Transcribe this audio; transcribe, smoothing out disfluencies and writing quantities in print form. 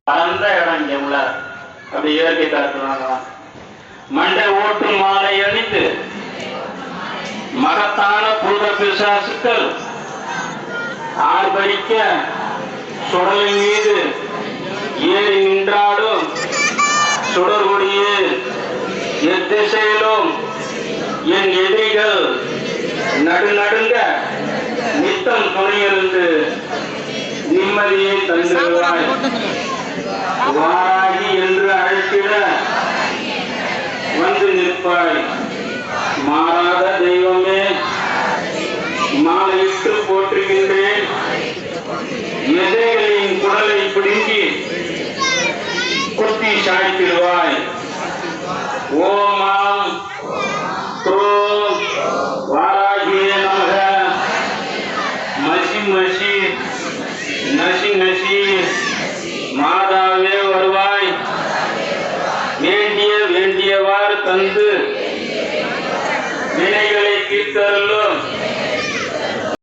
பரந்த இடம் இங்க உள்ள அப்படி இயற்கை காத்துவாங்க. மண்டை ஓட்டு மாலை அணிந்து மகத்தான பூத பிசாசுக்கள் ஆர்ப்பரிக்க சுடலின் மீது ஏறி நின்றாலும் சுடர்கொடியே எத்திசையிலும் என் எதிரிகள் நடுநடுங்க நித்தம் துணையிருந்து நிம்மதியை தந்துடுவாய். வாராகி என்று அழைத்திட வந்து நிற்பாய். மாறாத தெய்வமே, மாலையிட்டு போற்றுகின்றேன். எதிரிகளின் குடலை பிடுங்கி குத்தி சாய்த்திடுவாய். ஓமாம் க்ரோம் வாராகியே நமக. மசி மசி நசி நசி மாதாவே வருவாய். வேண்டியவாறு தந்து வினைகளை தீர்த்தருளும்.